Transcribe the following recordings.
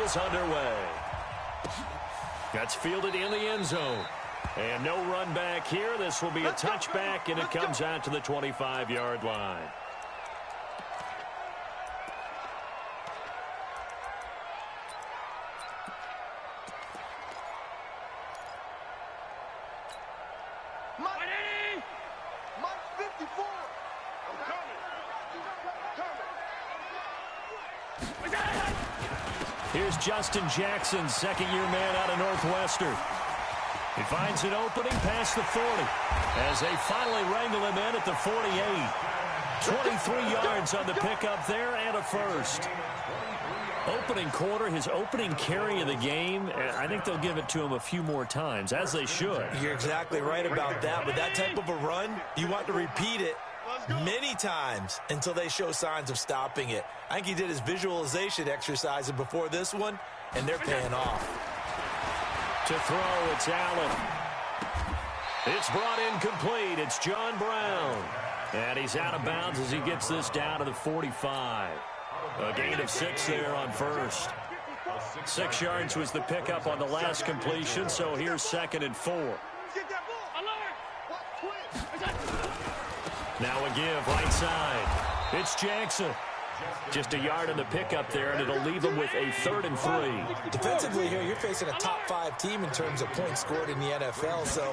is underway. That's fielded in the end zone. And no run back here. This will be a touchback, and it comes out to the 25-yard line. Here's Justin Jackson, second-year man out of Northwestern. He finds an opening past the 40 as they finally wrangle him in at the 48. 23 yards on the pickup there and a first. Opening quarter, his opening carry of the game, I think they'll give it to him a few more times, as they should. You're exactly right about that. With that type of a run, you want to repeat it many times until they show signs of stopping it. I think he did his visualization exercises before this one, and they're paying off. To throw, it's Allen. It's brought in complete. It's John Brown. And he's out of bounds as he gets this down to the 45. A gain of 6 there on first. 6 yards was the pickup on the last completion, so here's 2nd and 4. Now a give, right side. It's Jackson. Just a yard on the pickup there, and it'll leave him with a 3rd and 3. Defensively here, you're facing a top-5 team in terms of points scored in the NFL. So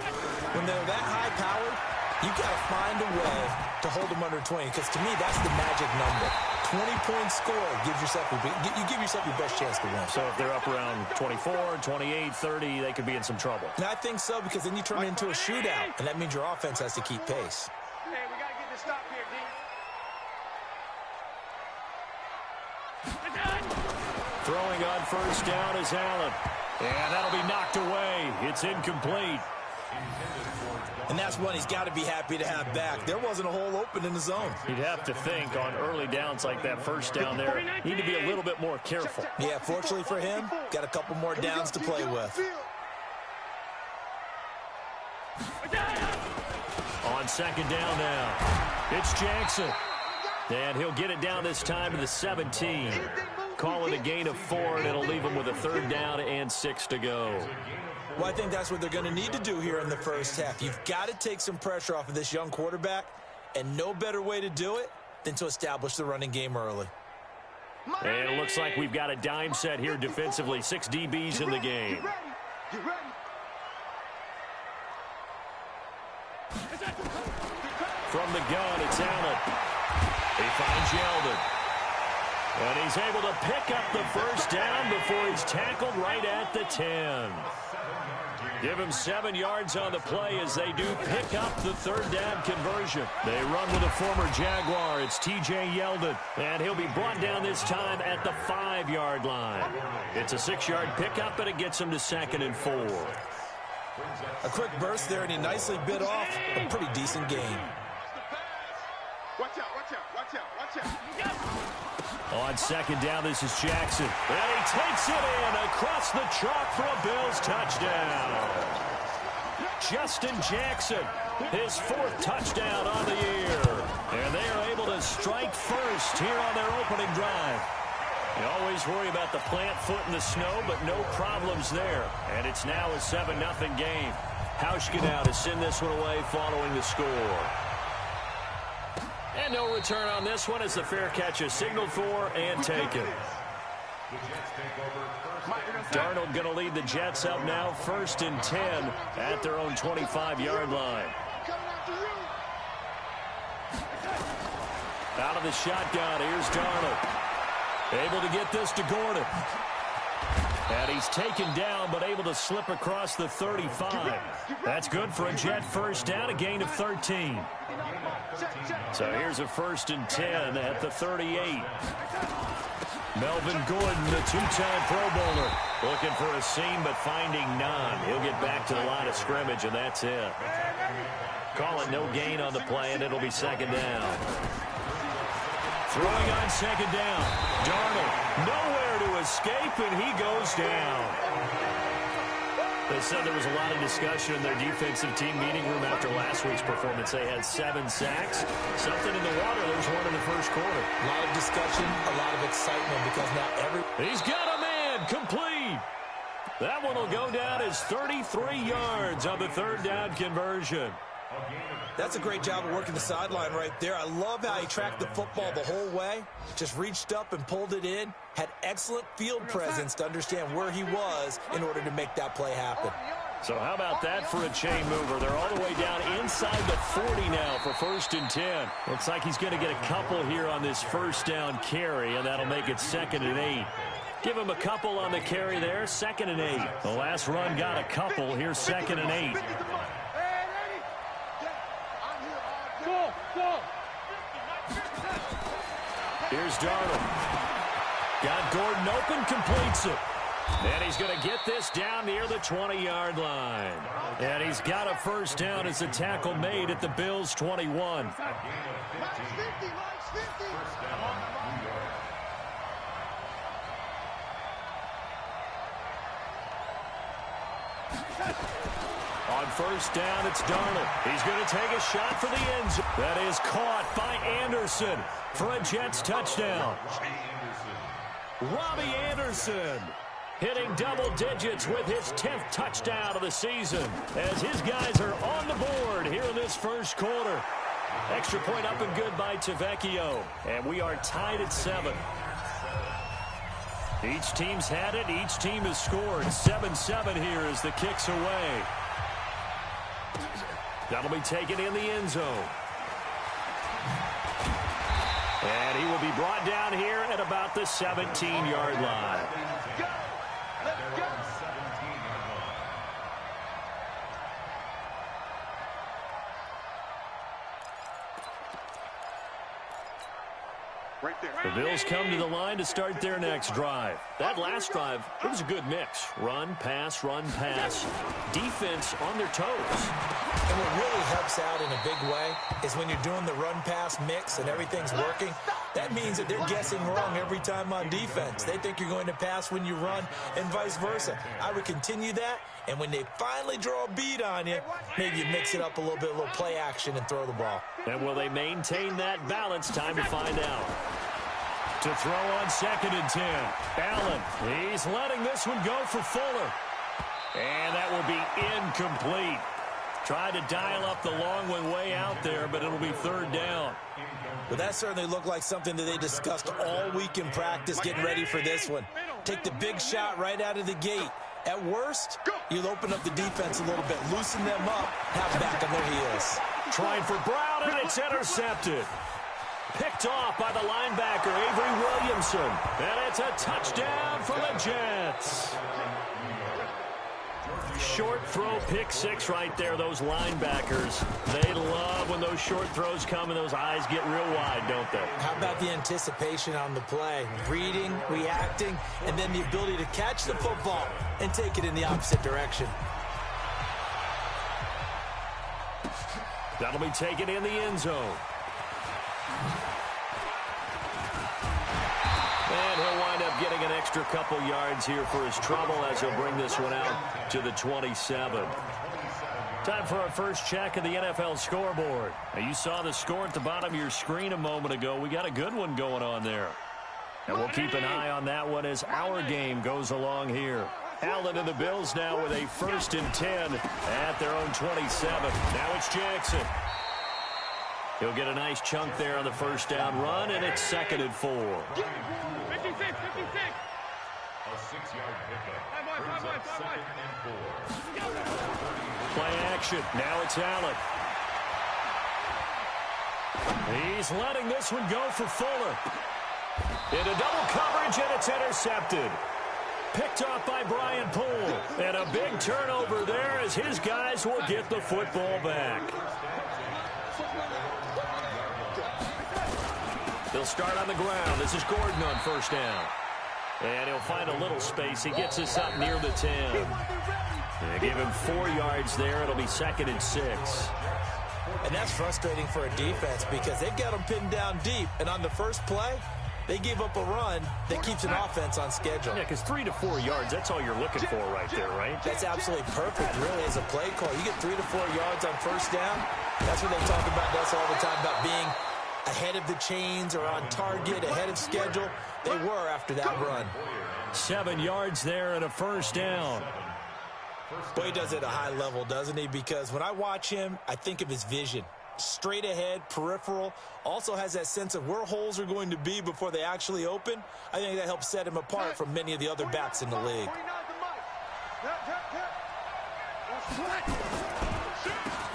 when they're that high-powered, you've got to find a way to hold them under 20. Because to me, that's the magic number. 20 points scored gives yourself you give yourself your best chance to win. So if they're up around 24, 28, 30, they could be in some trouble. And I think so, because then you turn it into a shootout, and that means your offense has to keep pace. Hey, we got to get this stop here, D. Throwing on first down is Allen. And that'll be knocked away. It's incomplete. And that's one he's got to be happy to have back. There wasn't a hole open in the zone. You'd have to think on early downs like that first down there, need to be a little bit more careful. Yeah, fortunately for him, got a couple more downs to play with. On 2nd down now, it's Jackson. And he'll get it down this time to the 17. Call it a gain of 4, and it'll leave him with a 3rd down and 6 to go. Well, I think that's what they're going to need to do here in the first half. You've got to take some pressure off of this young quarterback, and no better way to do it than to establish the running game early. And it looks like we've got a dime set here defensively. 6 DBs in the game. From the gun, it's Allen. He finds Yeldon. And he's able to pick up the first down before he's tackled right at the 10. Give him 7 yards on the play as they do pick up the 3rd down conversion. They run with a former Jaguar. It's T.J. Yeldon. And he'll be brought down this time at the 5-yard line. It's a 6-yard pickup, and it gets him to 2nd and 4. A quick burst there, and he nicely bit off a pretty decent gain. Watch out, watch out, watch out, watch out. On 2nd down, this is Jackson. And he takes it in across the chalk for a Bills touchdown. Justin Jackson, his 4th touchdown on the year. And they are able to strike first here on their opening drive. You always worry about the plant foot in the snow, but no problems there. And it's now a 7-0 game. Hauschka now to send this one away following the score. And no return on this one as the fair catch is signaled for and taken. Darnold going to lead the Jets up now, 1st and 10 at their own 25-yard line. Out of the shotgun, here's Darnold. Able to get this to Gordon. And he's taken down, but able to slip across the 35. That's good for a Jet first down, a gain of 13. So here's a 1st and 10 at the 38. Melvin Gordon, the 2-time Pro Bowler, looking for a seam but finding none. He'll get back to the line of scrimmage, and that's it. Call it no gain on the play, and it'll be 2nd down. Throwing on 2nd down. Darnold, nowhere to escape, and he goes down. They said there was a lot of discussion in their defensive team meeting room after last week's performance. They had 7 sacks. Something in the water. There's one in the first quarter. A lot of discussion, a lot of excitement, because now He's got a man and complete. That one will go down as 33 yards on the third down conversion. That's a great job of working the sideline right there. I love how he tracked the football the whole way, just reached up and pulled it in, had excellent field presence to understand where he was in order to make that play happen. So how about that for a chain mover? They're all the way down inside the 40 now for 1st and 10. Looks like he's going to get a couple here on this first down carry, and that'll make it 2nd and 8. Give him a couple on the carry there, 2nd and 8. The last run got a couple. Here's 2nd and 8. Here's Darnold. Got Gordon open, completes it. And he's going to get this down near the 20-yard line. And he's got a first down as a tackle made at the Bills' 21. On first down, it's Darnold. He's going to take a shot for the end zone. That is caught by Anderson for a Jets touchdown. Robbie Anderson hitting double digits with his 10th touchdown of the season as his guys are on the board here in this first quarter. Extra point up and good by Tavecchio. And we are tied at 7. Each team's had it. Each team has scored. 7-7 here as the kick's away. That'll be taken in the end zone. And he will be brought down here at about the 17-yard line. Right there. The Bills come to the line to start their next drive. That last drive, it was a good mix. Run, pass, defense on their toes. And what really helps out in a big way is when you're doing the run-pass mix and everything's working, that means that they're guessing wrong every time on defense. They think you're going to pass when you run and vice versa. I would continue that, and when they finally draw a beat on you, maybe you mix it up a little bit, a little play action and throw the ball. And will they maintain that balance? Time to find out. To throw on 2nd and 10. Allen, he's letting this one go for Fuller. And that will be incomplete. Tried to dial up the long one way out there, but it'll be 3rd down. Well, that certainly looked like something that they discussed all week in practice getting ready for this one. Take the big shot right out of the gate. At worst, you'll open up the defense a little bit, loosen them up, have them back on their heels. Trying for Brown, and it's intercepted. Picked off by the linebacker, Avery Williamson. And it's a touchdown for the Jets. Short throw, pick 6 right there, those linebackers. They love when those short throws come and those eyes get real wide, don't they? How about the anticipation on the play? Reading, reacting, and then the ability to catch the football and take it in the opposite direction. That'll be taken in the end zone. And he'll wind up getting an extra couple yards here for his trouble as he'll bring this one out to the 27. Time for our first check of the NFL scoreboard. Now, you saw the score at the bottom of your screen a moment ago. We got a good one going on there. And we'll keep an eye on that one as our game goes along here. Allen and the Bills now with a 1st and 10 at their own 27. Now it's Jackson. He'll get a nice chunk there on the first down run, and it's 2nd and 4. 56, 56. A 6-yard pickup brings up 2nd and 4. Play action. Now it's Allen. He's letting this one go for Fuller. Into double coverage, and it's intercepted. Picked off by Brian Poole. And a big turnover there as his guys will get the football back. They'll start on the ground. This is Gordon on first down. And he'll find a little space. He gets us up near the 10. They give him 4 yards there. It'll be 2nd and 6. And that's frustrating for a defense because they've got them pinned down deep. And on the first play, they gave up a run that keeps an offense on schedule. Yeah, because 3 to 4 yards, that's all you're looking for right there, right? That's absolutely perfect, really, as a play call. You get 3 to 4 yards on first down. That's what they talk about us all the time, about being ahead of the chains or on target, ahead of schedule. They were after that run. 7 yards there and a first down. Boy, he does it at a high level, doesn't he? Because when I watch him, I think of his vision. Straight ahead, peripheral, also has that sense of where holes are going to be before they actually open. I think that helps set him apart from many of the other backs in the league.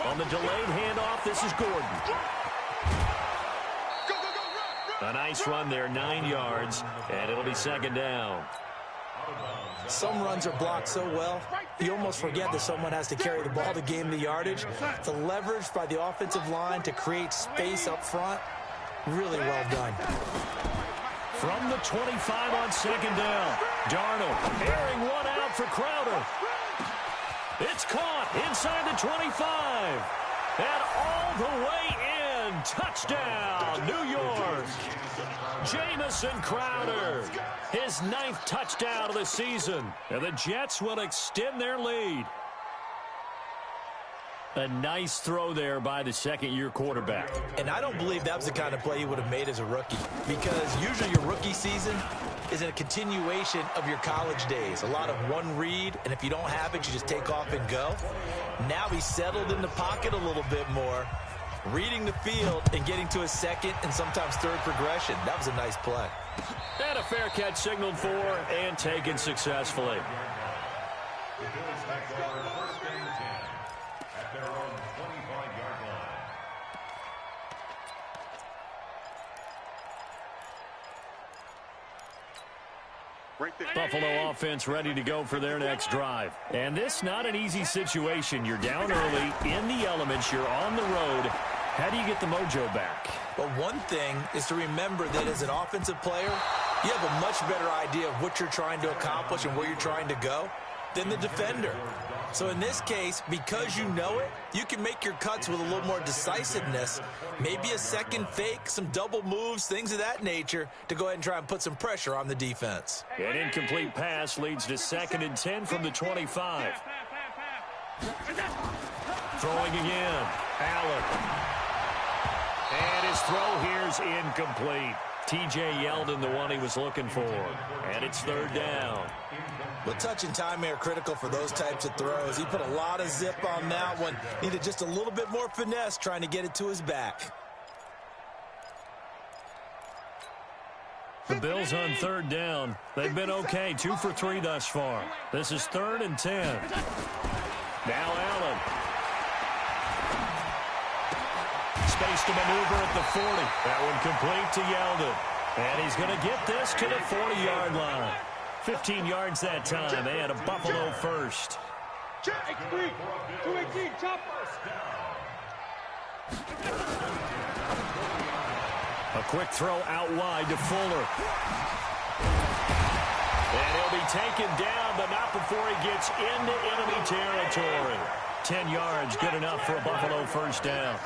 On the delayed handoff, this is Gordon. A nice run there, 9 yards, and it'll be second down. Some runs are blocked so well, you almost forget that someone has to carry the ball to gain the yardage. The leverage by the offensive line to create space up front, really well done. From the 25 on second down, Darnold airing one out for Crowder. It's caught inside the 25. And all the way in. Touchdown, New York. Jamison Crowder, his 9th touchdown of the season. And the Jets will extend their lead. A nice throw there by the second-year quarterback. And I don't believe that was the kind of play he would have made as a rookie, because usually your rookie season is a continuation of your college days. A lot of one read, and if you don't have it, you just take off and go. Now he's settled in the pocket a little bit more, reading the field and getting to a second and sometimes third progression. That was a nice play. And a fair catch signaled for and taken successfully. Buffalo offense ready to go for their next drive. And this not an easy situation. You're down early, in the elements, you're on the road. How do you get the mojo back? Well, one thing is to remember that as an offensive player, you have a much better idea of what you're trying to accomplish and where you're trying to go than the defender. So in this case, because you know it, you can make your cuts with a little more decisiveness, maybe a second fake, some double moves, things of that nature, to go ahead and try and put some pressure on the defense. An incomplete pass leads to 2nd and 10 from the 25. Throwing again, Allen. And his throw here's incomplete. T.J. Yeldon, the one he was looking for. And it's 3rd down. Well, touch and timing are critical for those types of throws. He put a lot of zip on that one. Needed just a little bit more finesse trying to get it to his back. The Bills on 3rd down. They've been okay, 2 for 3 thus far. This is 3rd and 10. Now Allen. Space to maneuver at the 40. That one complete to Yeldon. And he's going to get this to the 40-yard line. 15 yards that time, and a Buffalo first. A quick throw out wide to Fuller. And he'll be taken down, but not before he gets into enemy territory. 10 yards, good enough for a Buffalo first down.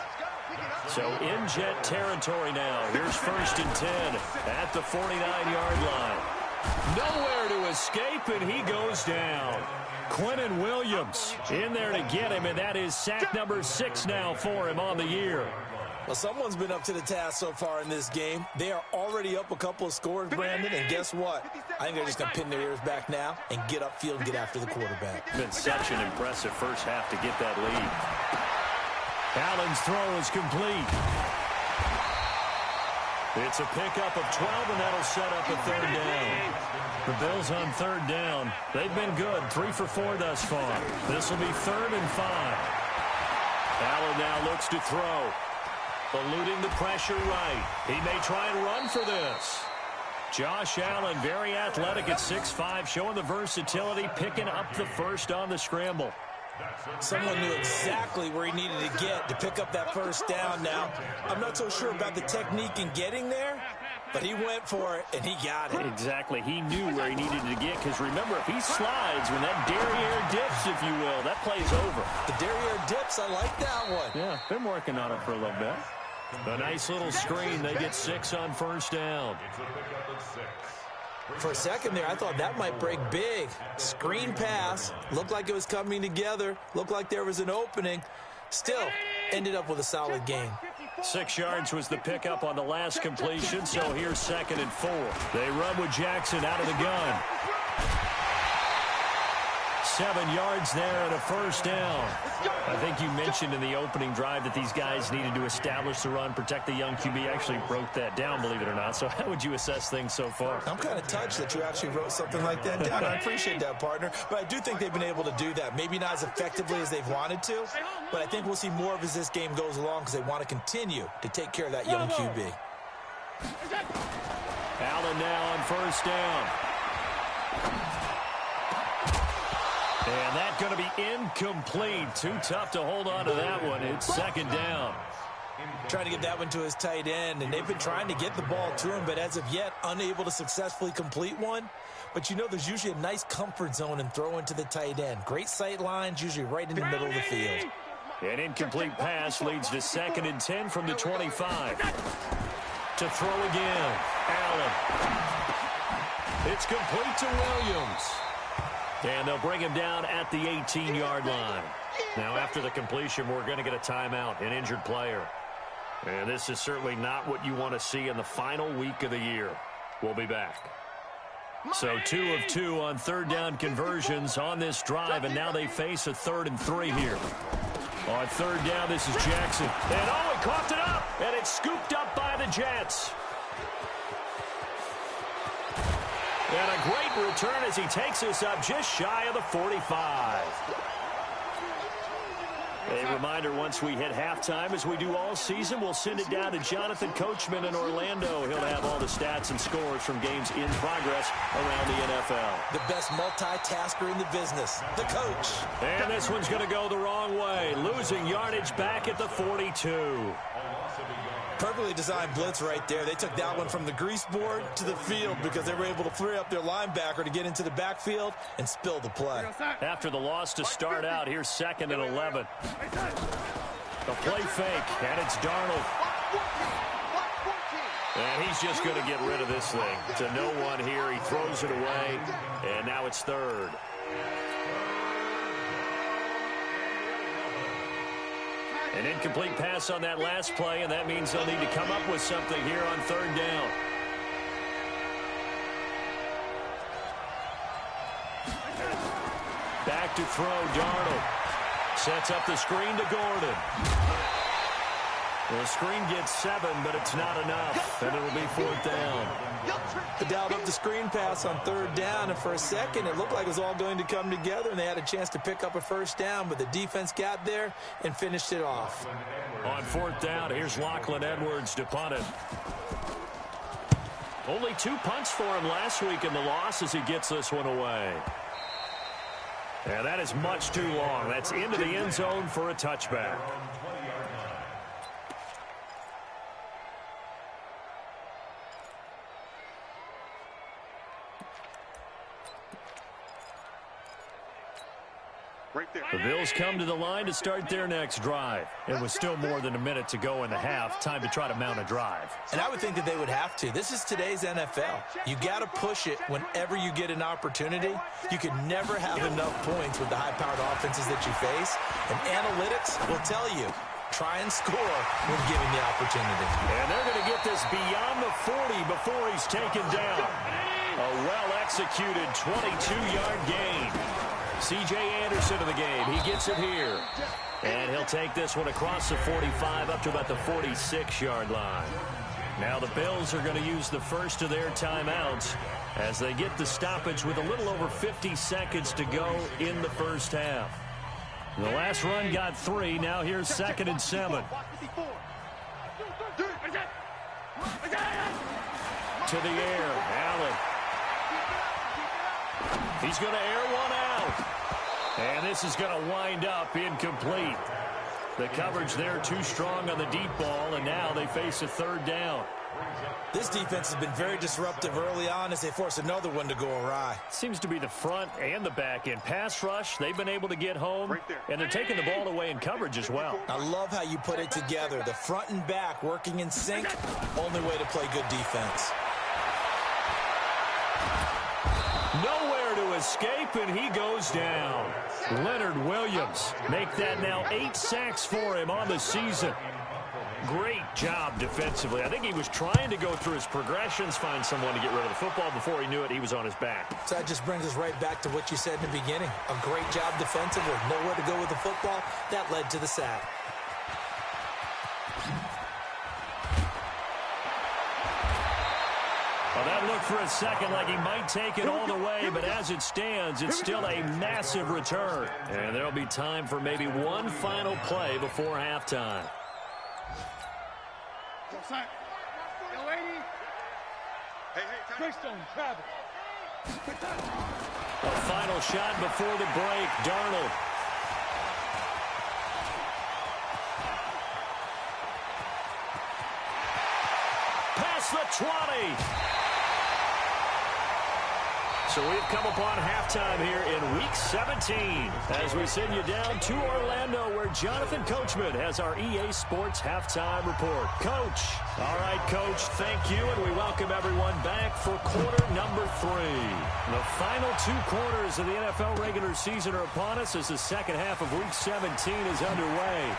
So in Jet territory now. Here's 1st and 10 at the 49-yard line. Nowhere to escape, and he goes down. Quentin Williams in there to get him, and that is sack number 6 now for him on the year. Well, someone's been up to the task so far in this game. They are already up a couple of scores, Brandon, and guess what? I think they're just going to pin their ears back now and get upfield and get after the quarterback. Been such an impressive first half to get that lead. Allen's throw is complete. It's a pickup of 12, and that'll set up a 3rd down. The Bills on 3rd down. They've been good, 3 for 4 thus far. This will be 3rd and 5. Allen now looks to throw. Eluding the pressure right. He may try and run for this. Josh Allen, very athletic at 6'5", showing the versatility, picking up the first on the scramble. Someone knew exactly where he needed to get to pick up that first down. Now, I'm not so sure about the technique in getting there, but he went for it, and he got it. Exactly. He knew where he needed to get, because remember, if he slides, when that derriere dips, if you will, that play's over. The derriere dips, I like that one. Yeah, been working on it for a little bit. A nice little screen. They get 6 on 1st down. For a second there, I thought that might break big. Screen pass. Looked like it was coming together. Looked like there was an opening. Still, ended up with a solid game. 6 yards was the pickup on the last completion, so here's 2nd and 4. They run with Jackson out of the gun. 7 yards there and a first down. I think you mentioned in the opening drive that these guys needed to establish the run, protect the young QB. Actually wrote that down, believe it or not. So how would you assess things so far? I'm kind of touched that you actually wrote something like that down. I appreciate that, partner. But I do think they've been able to do that. Maybe not as effectively as they've wanted to, but I think we'll see more of as this game goes along because they want to continue to take care of that young QB. Allen now on first down. And that's going to be incomplete. Too tough to hold on to that one. It's second down. Trying to get that one to his tight end, and they've been trying to get the ball to him, but as of yet, unable to successfully complete one. But you know there's usually a nice comfort zone in throwing to the tight end. Great sight lines, usually right in the middle of the field. An incomplete pass leads to 2nd and 10 from the 25. To throw again, Allen. It's complete to Williams. And they'll bring him down at the 18-yard line. Now, after the completion, we're going to get a timeout, an injured player. And this is certainly not what you want to see in the final week of the year. We'll be back. So 2 of 2 on third down conversions on this drive, and now they face a 3rd and 3 here. On third down, this is Jackson. And oh, he coughed it up, and it's scooped up by the Jets. And a great return as he takes us up just shy of the 45. A reminder, once we hit halftime, as we do all season, we'll send it down to Jonathan Coachman in Orlando. He'll have all the stats and scores from games in progress around the NFL. The best multitasker in the business, the coach. And this one's going to go the wrong way. Losing yardage back at the 42. Perfectly designed blitz right there. They took that one from the grease board to the field because they were able to free up their linebacker to get into the backfield and spill the play. After the loss to start out, here's 2nd and 11. The play fake, and it's Darnold. And he's just going to get rid of this thing. To no one here, he throws it away, and now it's 3rd. An incomplete pass on that last play, and that means they'll need to come up with something here on 3rd down. Back to throw, Darnold. Sets up the screen to Gordon. The screen gets 7, but it's not enough, and it'll be 4th down. They dialed up the screen pass on 3rd down, and for a second it looked like it was all going to come together, and they had a chance to pick up a first down, but the defense got there and finished it off. On 4th down, here's Lachlan Edwards to punt it. Only 2 punts for him last week in the loss as he gets this one away. And that is much too long. That's into the end zone for a touchback. The Bills come to the line to start their next drive. It was still more than a minute to go in the half. Time to try to mount a drive. And I would think that they would have to. This is today's NFL. You got to push it whenever you get an opportunity. You can never have enough points with the high-powered offenses that you face. And analytics will tell you, try and score when given the opportunity. And they're going to get this beyond the 40 before he's taken down. A well-executed 22-yard gain. C.J. Anderson in the game. He gets it here. And he'll take this one across the 45 up to about the 46-yard line. Now the Bills are going to use the first of their timeouts as they get the stoppage with a little over 50 seconds to go in the first half. The last run got 3. Now here's 2nd and 7. To the air. Allen. He's going to air one out. And this is going to wind up incomplete. The coverage there too strong on the deep ball, and now they face a 3rd down. This defense has been very disruptive early on as they force another one to go awry. Seems to be the front and the back end. Pass rush, they've been able to get home, and they're taking the ball away in coverage as well. I love how you put it together. The front and back working in sync, only way to play good defense. Nowhere to escape, and he goes down. Leonard Williams make that now 8 sacks for him on the season. Great job defensively. I think he was trying to go through his progressions, find someone to get rid of the football. Before he knew it, he was on his back. So that just brings us right back to what you said in the beginning. A great job defensively. Nowhere to go with the football. That led to the sack. Well, that looked for a second like he might take it all the way, but as it stands, it's still a massive return. And there'll be time for maybe one final play before halftime. Yo, lady. Hey, Greystone, Travis. A final shot before the break. Darnold. Past the 20. So we've come upon halftime here in Week 17 as we send you down to Orlando where Jonathan Coachman has our EA Sports Halftime Report. Coach. All right, Coach, thank you, and we welcome everyone back for quarter number 3. The final 2 quarters of the NFL regular season are upon us as the second half of Week 17 is underway.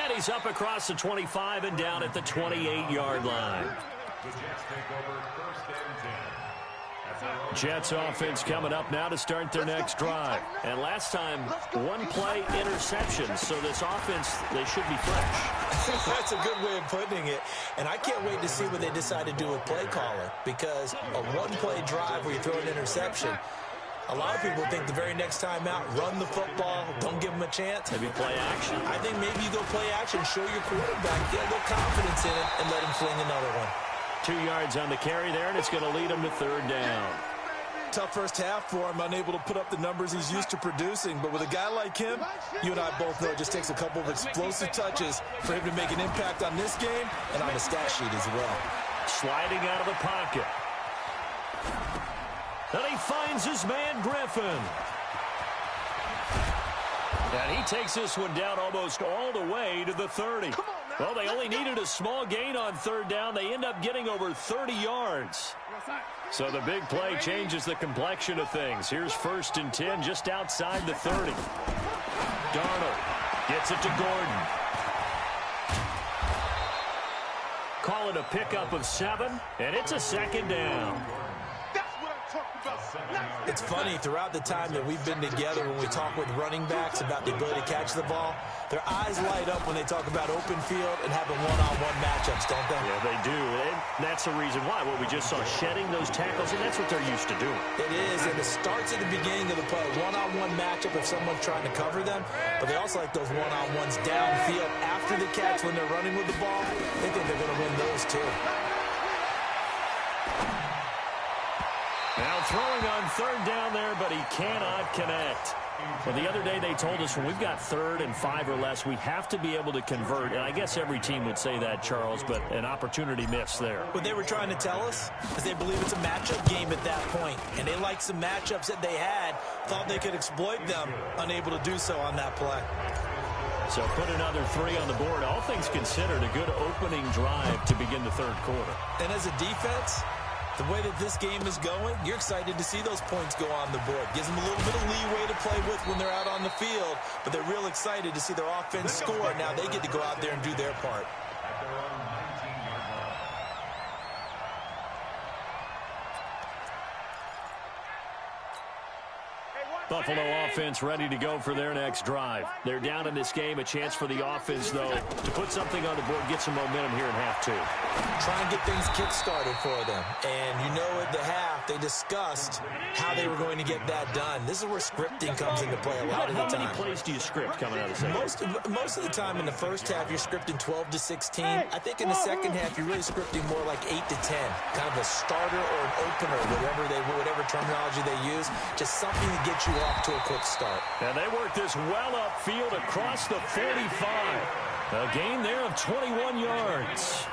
And he's up across the 25 and down at the 28-yard line. The Jets take over 1st and 10. Jets offense coming up now to start their next drive. And last time, 1-play interception. So this offense, they should be fresh. That's a good way of putting it. And I can't wait to see what they decide to do with play calling. Because a 1-play drive where you throw an interception, a lot of people think the very next time out, run the football, don't give them a chance. Maybe play action. I think maybe you go play action, show your quarterback, get a little confidence in it, and let him fling another one. 2 yards on the carry there, and it's going to lead him to 3rd down. Tough first half for him, unable to put up the numbers he's used to producing. But with a guy like him, you and I both know it just takes a couple of explosive touches for him to make an impact on this game and on the stat sheet as well. Sliding out of the pocket. And he finds his man, Griffin. And he takes this one down almost all the way to the 30. Well, they only needed a small gain on 3rd down. They end up getting over 30 yards. So the big play changes the complexion of things. Here's 1st and 10 just outside the 30. Darnold gets it to Gordon. Call it a pickup of 7, and it's a 2nd down. It's funny, throughout the time that we've been together when we talk with running backs about the ability to catch the ball, their eyes light up when they talk about open field and having one-on-one matchups, don't they? Yeah, they do. And that's the reason why. Well, we just saw shedding those tackles, and that's what they're used to doing. It is, and it starts at the beginning of the play. One-on-one matchup if someone's trying to cover them, but they also like those one-on-ones downfield after the catch when they're running with the ball. They think they're going to win those too. Now throwing on 3rd down there, but he cannot connect. Well, the other day they told us when we've got 3rd and 5 or less, we have to be able to convert. And I guess every team would say that, Charles, but an opportunity missed there. What they were trying to tell us is they believe it's a matchup game at that point. And they liked some matchups that they had, thought they could exploit them, unable to do so on that play. So put another 3 on the board. All things considered, a good opening drive to begin the 3rd quarter. And as a defense, the way that this game is going, you're excited to see those points go on the board. Gives them a little bit of leeway to play with when they're out on the field, but they're real excited to see their offense score. Now they get to go out there and do their part. Buffalo offense ready to go for their next drive. They're down in this game. A chance for the offense, though, to put something on the board, get some momentum here in half 2. Try and get things kick-started for them. And you know at the half, they discussed how they were going to get that done. This is where scripting comes into play a lot of the time. How many plays do you script coming out of the second? Most of the time in the first half, you're scripting 12 to 16. I think in the second half, you're really scripting more like 8 to 10. Kind of a starter or an opener, whatever terminology they use. Just something to get you off to a quick start. And they work this well upfield across the 45. A gain there of 21 yards.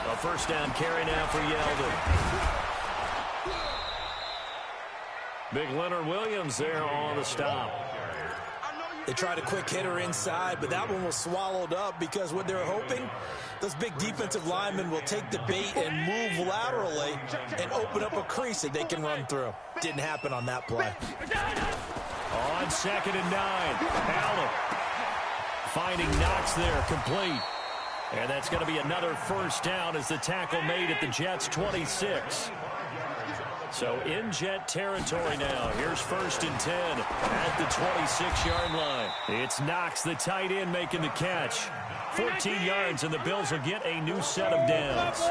A 1st down carry now for Yeldon. Big Leonard Williams there on the stop. They tried a quick hitter inside, but that one was swallowed up because what they're hoping, those big defensive linemen will take the bait and move laterally and open up a crease that they can run through. Didn't happen on that play. On 2nd and 9, Allen Finding Knox there, complete. And that's going to be another first down as the tackle made at the Jets' 26. So in Jet territory now. Here's 1st and 10 at the 26-yard line. It's Knox, the tight end, making the catch. 14 yards, and the Bills will get a new set of downs.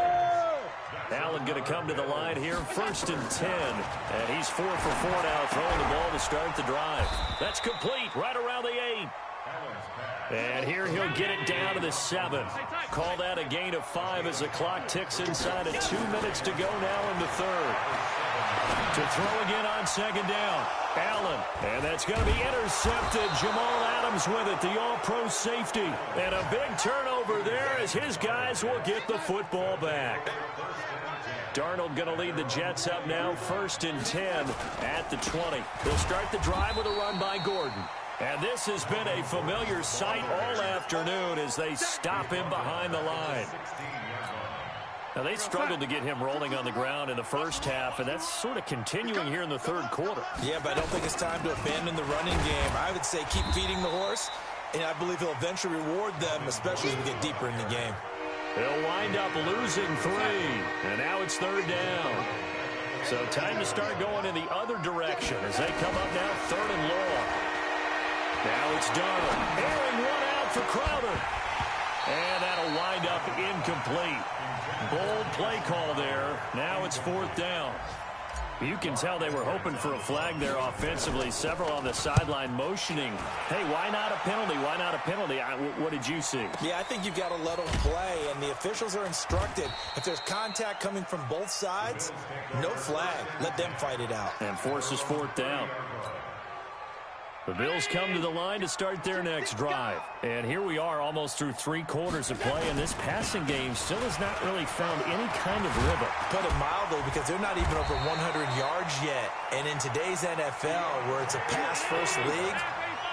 Allen going to come to the line here, 1st and 10. And he's 4 for 4 now, throwing the ball to start the drive. That's complete, right around the 8. And here he'll get it down to the 7. Call that a gain of 5 as the clock ticks inside of 2 minutes to go now in the third. To throw again on 2nd down. Allen. And that's going to be intercepted. Jamal Adams with it, the all-pro safety. And a big turnover there as his guys will get the football back. Darnold going to lead the Jets up now, 1st and 10 at the 20. They'll start the drive with a run by Gordon. And this has been a familiar sight all afternoon as they stop him behind the line. Now, they struggled to get him rolling on the ground in the first half, and that's sort of continuing here in the third quarter. Yeah, but I don't think it's time to abandon the running game. I would say keep feeding the horse, and I believe he'll eventually reward them, especially as we get deeper in the game. They'll wind up losing 3, and now it's 3rd down. So time to start going in the other direction as they come up now 3rd and long. Now it's Darnold. Airing one out for Crowder. And that'll wind up incomplete. Bold play call there. Now it's 4th down. You can tell they were hoping for a flag there offensively. Several on the sideline motioning. Hey, why not a penalty? Why not a penalty? What did you see? Yeah, I think you've got to let them play, and the officials are instructed. If there's contact coming from both sides, no flag. Let them fight it out. And forces 4th down. The Bills come to the line to start their next drive. And here we are almost through 3 quarters of play, and this passing game still has not really found any kind of rhythm. Put it mildly, because they're not even over 100 yards yet. And in today's NFL, where it's a pass-first league,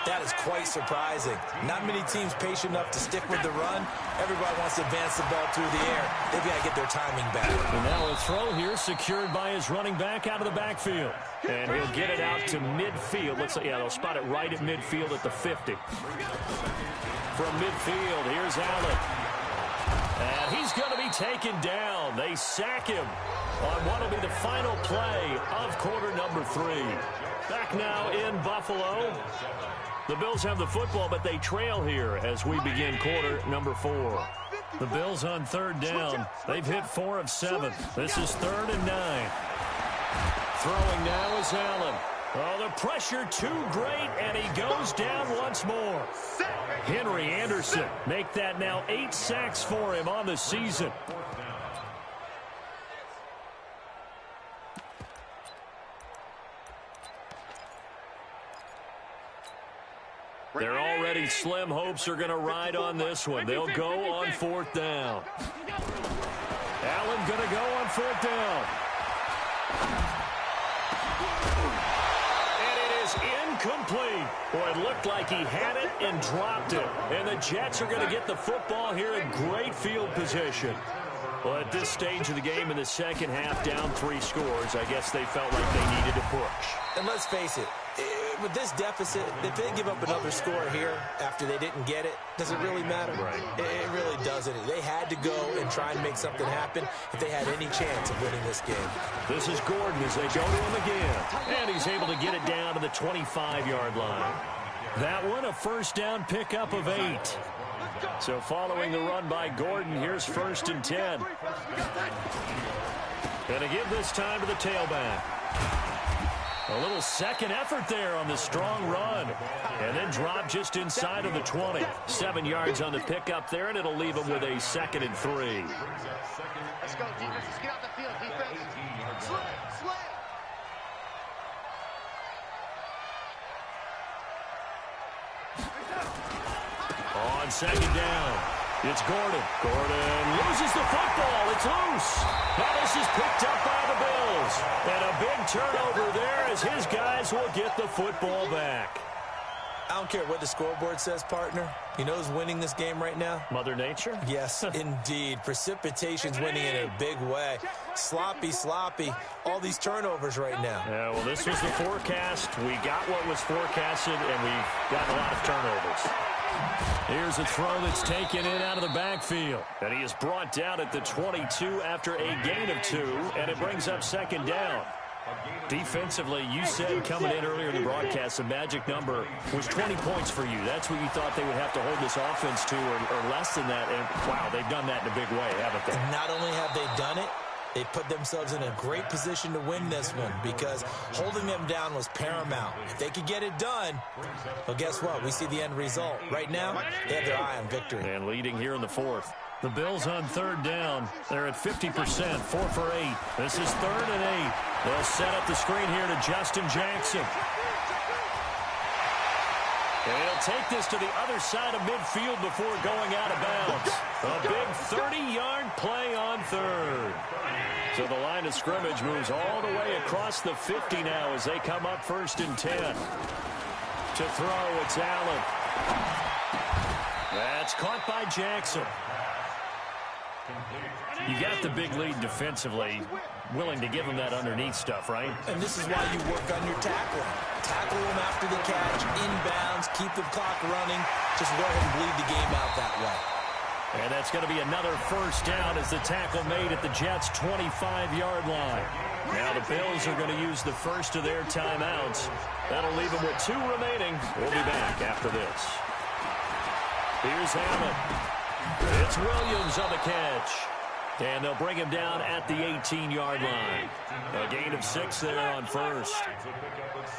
that is quite surprising. Not many teams patient enough to stick with the run. Everybody wants to advance the ball through the air. They've got to get their timing back. And now a throw here secured by his running back out of the backfield. And he'll get it out to midfield. Looks like, yeah, they'll spot it right at midfield at the 50. From midfield, here's Allen. And he's going to be taken down. They sack him on what will be the final play of quarter number 3. Back now in Buffalo. The Bills have the football, but they trail here as we begin quarter number 4. The Bills on 3rd down. They've hit 4 of 7. This is 3rd and 9. Throwing now is Allen. Oh, the pressure too great, and he goes down once more. Henry Anderson make that now 8 sacks for him on the season. Their already slim hopes are going to ride on this one. They'll go on 4th down. Allen going to go on 4th down. And it is incomplete. Boy, it looked like he had it and dropped it. And the Jets are going to get the football here in great field position. Well, at this stage of the game in the second half, down 3 scores, I guess they felt like they needed to push. And let's face it, with this deficit, if they give up another score here after they didn't get it, does it really matter? Right. It really doesn't. They had to go and try and make something happen if they had any chance of winning this game. This is Gordon as they go to him again. And he's able to get it down to the 25-yard line. That one, a first down pickup of 8. So following the run by Gordon, here's 1st and 10. And again this time to the tailback. A little second effort there on the strong run. And then drop just inside of the 20. 7 yards on the pickup there, and it'll leave him with a 2nd and 3. Let's go, defense. Let's get out the field, defense. Slam. On 2nd down, it's Gordon. Gordon loses the football. It's loose. Now this is picked up by the Bills. And a big turnover there as his guys will get the football back. I don't care what the scoreboard says, partner. You know who's winning this game right now? Mother Nature? Yes, indeed. Precipitation's winning in a big way. Sloppy. All these turnovers right now. Yeah, well, this was the forecast. We got what was forecasted, and we've got a lot of turnovers. Here's a throw that's taken in out of the backfield. And he is brought down at the 22 after a gain of 2, and it brings up second down. Defensively, you said coming in earlier in the broadcast, the magic number was 20 points for you. That's what you thought they would have to hold this offense to, or less than that. And, wow, they've done that in a big way, haven't they? And not only have they done it, they put themselves in a great position to win this one because holding them down was paramount. If they could get it done, well, guess what? We see the end result. Right now, they have their eye on victory. And leading here in the fourth. The Bills on third down. They're at 50%, 4 for 8. This is 3rd and 8. They'll set up the screen here to Justin Jackson. And he'll take this to the other side of midfield before going out of bounds. A big 30-yard play on third. So the line of scrimmage moves all the way across the 50 now as they come up 1st and 10. To throw, it's Allen. That's caught by Jackson. You got the big lead defensively, willing to give them that underneath stuff, right? And this is why you work on your tackling. Tackle them after the catch, inbounds, keep the clock running. Just go ahead and bleed the game out that way. And that's going to be another first down as the tackle made at the Jets' 25-yard line. Now the Bills are going to use the first of their timeouts. That'll leave them with 2 remaining. We'll be back after this. Here's Allen. It's Williams on the catch. And they'll bring him down at the 18-yard line. A gain of 6 there on first.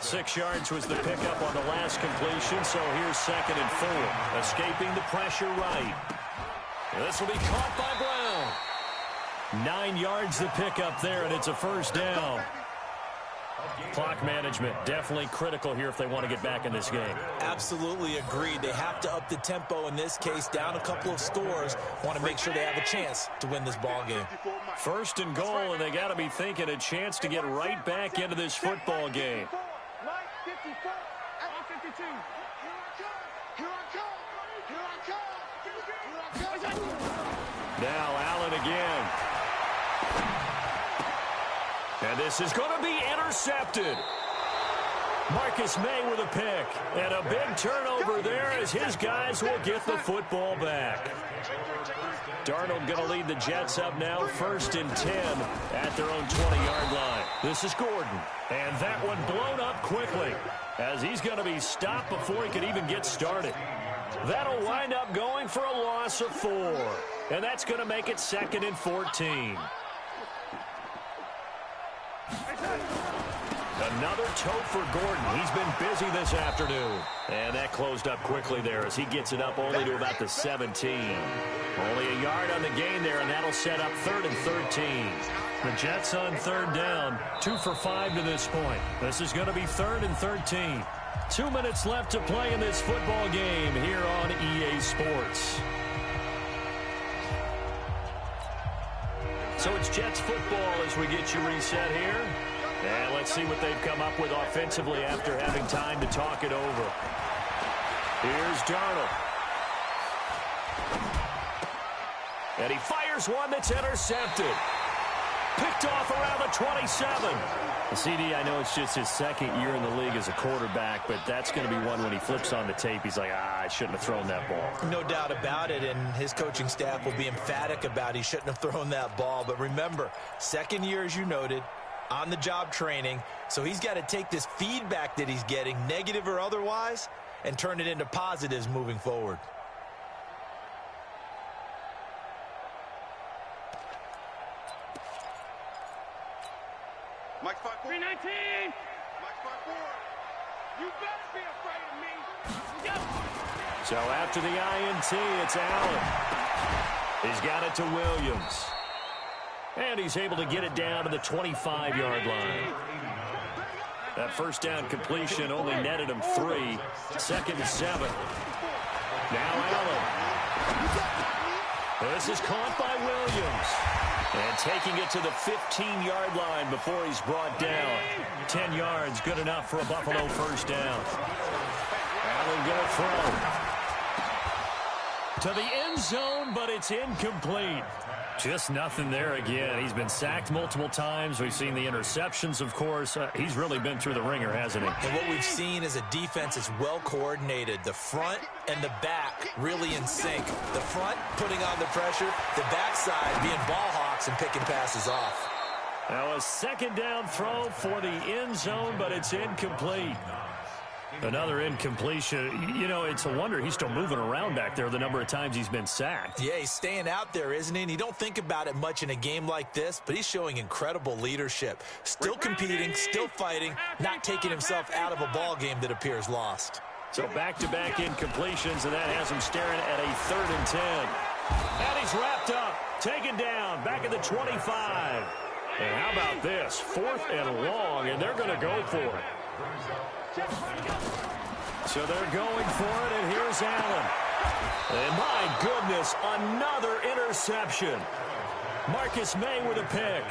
6 yards was the pickup on the last completion, so here's 2nd and 4. Escaping the pressure right. This will be caught by Brown. 9 yards the pickup there, and it's a first down. Clock management definitely critical here if they want to get back in this game. Absolutely agreed. They have to up the tempo in this case, down a couple of scores. Want to make sure they have a chance to win this ball game. 1st and goal, and they got to be thinking a chance to get right back into this football game. Now Allen again. And this is going to be intercepted. Marcus May with a pick. And a big turnover there as his guys will get the football back. Darnold going to lead the Jets up now 1st and 10 at their own 20-yard line. This is Gordon. And that one blown up quickly as he's going to be stopped before he can even get started. That'll wind up going for a loss of 4. And that's going to make it 2nd and 14. Another tote for Gordon. He's been busy this afternoon. And that closed up quickly there as he gets it up only to about the 17. Only a yard on the gain there, and that'll set up 3rd and 13. The Jets on 3rd down, 2 for 5 to this point. This is going to be 3rd and 13. 2 minutes left to play in this football game here on EA Sports. So it's Jets football as we get you reset here. And let's see what they've come up with offensively after having time to talk it over. Here's Darnold. And he fires one that's intercepted. Picked off around the 27. The CD, I know it's just his 2nd year in the league as a quarterback, but that's going to be one when he flips on the tape. He's like, I shouldn't have thrown that ball. No doubt about it, and his coaching staff will be emphatic about he shouldn't have thrown that ball. But remember, 2nd year, as you noted, on-the-job training, so he's got to take this feedback that he's getting, negative or otherwise, and turn it into positives moving forward. Mike 5-4. 319. Mike 5-4. You better be afraid of me. So after the INT, it's Allen. He's got it to Williams. And he's able to get it down to the 25-yard line. That first down completion only netted him 3. 2nd and 7. Now Allen. This is caught by Williams. And taking it to the 15-yard line before he's brought down. 10 yards, good enough for a Buffalo first down. Allen going to throw. To the end zone, but it's incomplete. Just nothing there again. He's been sacked multiple times. We've seen the interceptions, of course. He's really been through the ringer, hasn't he? And what we've seen is a defense that's well coordinated. The front and the back really in sync. The front putting on the pressure, the backside being ball hawks and picking passes off. Now a second down throw for the end zone, but it's incomplete. Another incompletion. You know, it's a wonder he's still moving around back there the number of times he's been sacked. Yeah, he's staying out there, isn't he? And you don't think about it much in a game like this, but he's showing incredible leadership. Still competing, still fighting, not taking himself out of a ball game that appears lost. So back-to-back incompletions, and that has him staring at a 3rd and 10. And he's wrapped up, taken down, back at the 25. And how about this? 4th and long, and they're going to go for it. So they're going for it, and here's Allen. And my goodness, another interception. Marcus May with a pick.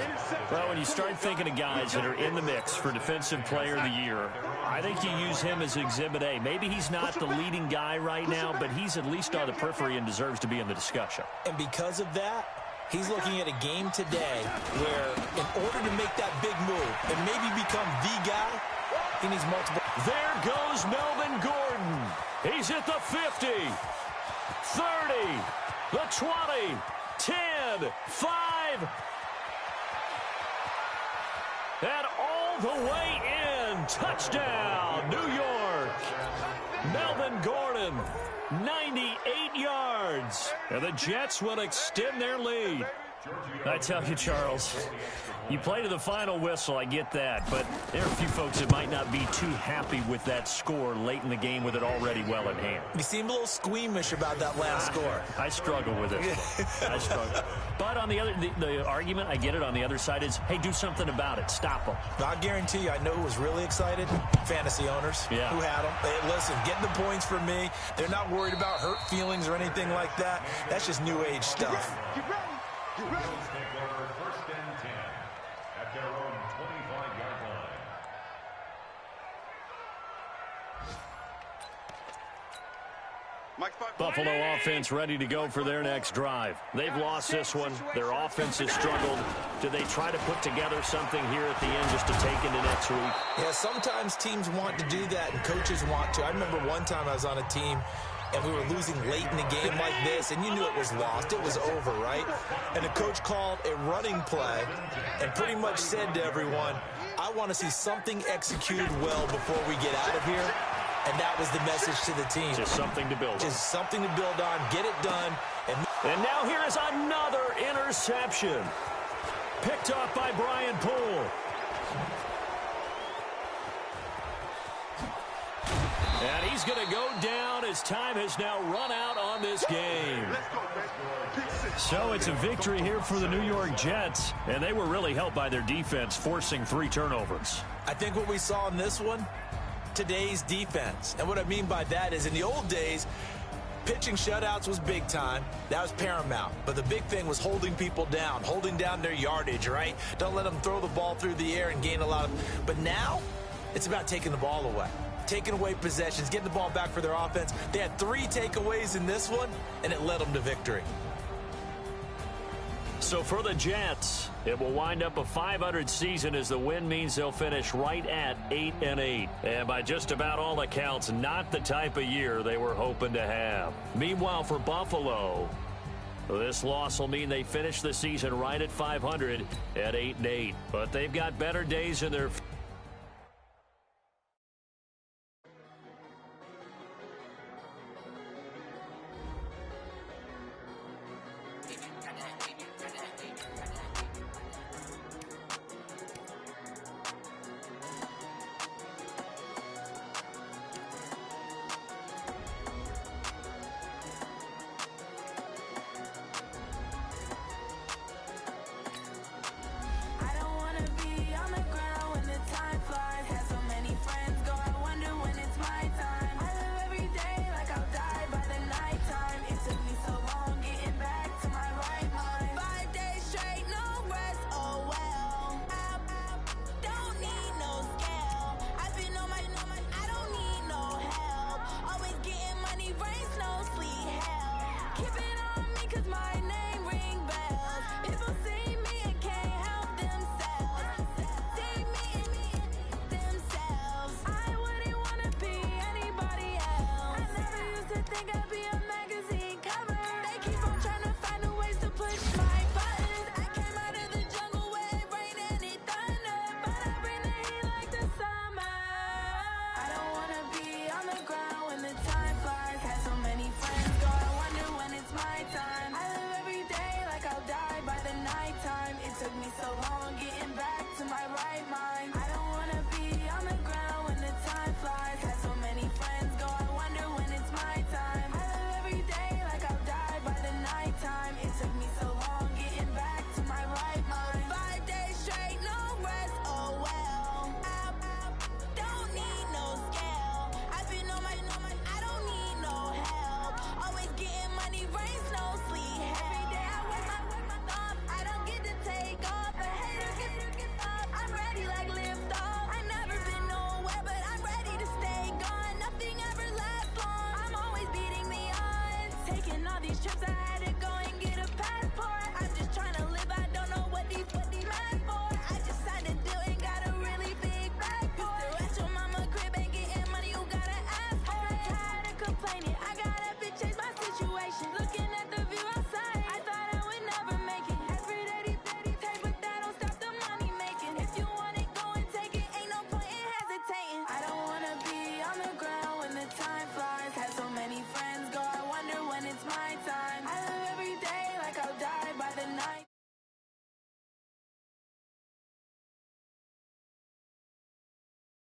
Well, when you start thinking of guys that are in the mix for Defensive Player of the Year, I think you use him as Exhibit A. Maybe he's not the leading guy right now, but he's at least on the periphery and deserves to be in the discussion. And because of that, he's looking at a game today where in order to make that big move and maybe become the guy, he needs multiple. There goes Melvin Gordon. He's at the 50, 30, the 20, 10, 5. And all the way in. Touchdown, New York. Melvin Gordon, 98 yards. And the Jets will extend their lead. I tell you, Charles, you play to the final whistle, I get that, but there are a few folks that might not be too happy with that score late in the game with it already well in hand. You seem a little squeamish about that last score. I struggle with it. I struggle. But on the other, the argument, I get it, on the other side is, hey, do something about it. Stop them. I guarantee you, I know who was really excited. Fantasy owners who had them. Hey, listen, getting the points for me. They're not worried about hurt feelings or anything like that. That's just new age stuff. Bills take over 1st and 10 at their own 25-yard line. Buffalo offense ready to go for their next drive. They've lost this one. Their offense has struggled. Do they try to put together something here at the end just to take into next week? Yeah, sometimes teams want to do that and coaches want to. I remember one time I was on a team and we were losing late in the game like this, and you knew it was lost. It was over, right? And the coach called a running play and pretty much said to everyone, I want to see something executed well before we get out of here. And that was the message to the team. Just something to build on. Just something to build on, get it done. And now here is another interception. Picked off by Brian Poole. And he's going to go down as time has now run out on this game. So it's a victory here for the New York Jets, and they were really helped by their defense, forcing 3 turnovers. I think what we saw in this one, today's defense. And what I mean by that is in the old days, pitching shutouts was big time. That was paramount. But the big thing was holding people down, holding down their yardage, right? Don't let them throw the ball through the air and gain a lot of. But now it's about taking the ball away. Taking away possessions, getting the ball back for their offense. They had 3 takeaways in this one, and it led them to victory. So for the Jets, it will wind up a .500 season as the win means they'll finish right at 8-8. And by just about all accounts, not the type of year they were hoping to have. Meanwhile, for Buffalo, this loss will mean they finish the season right at .500 at 8-8. But they've got better days in their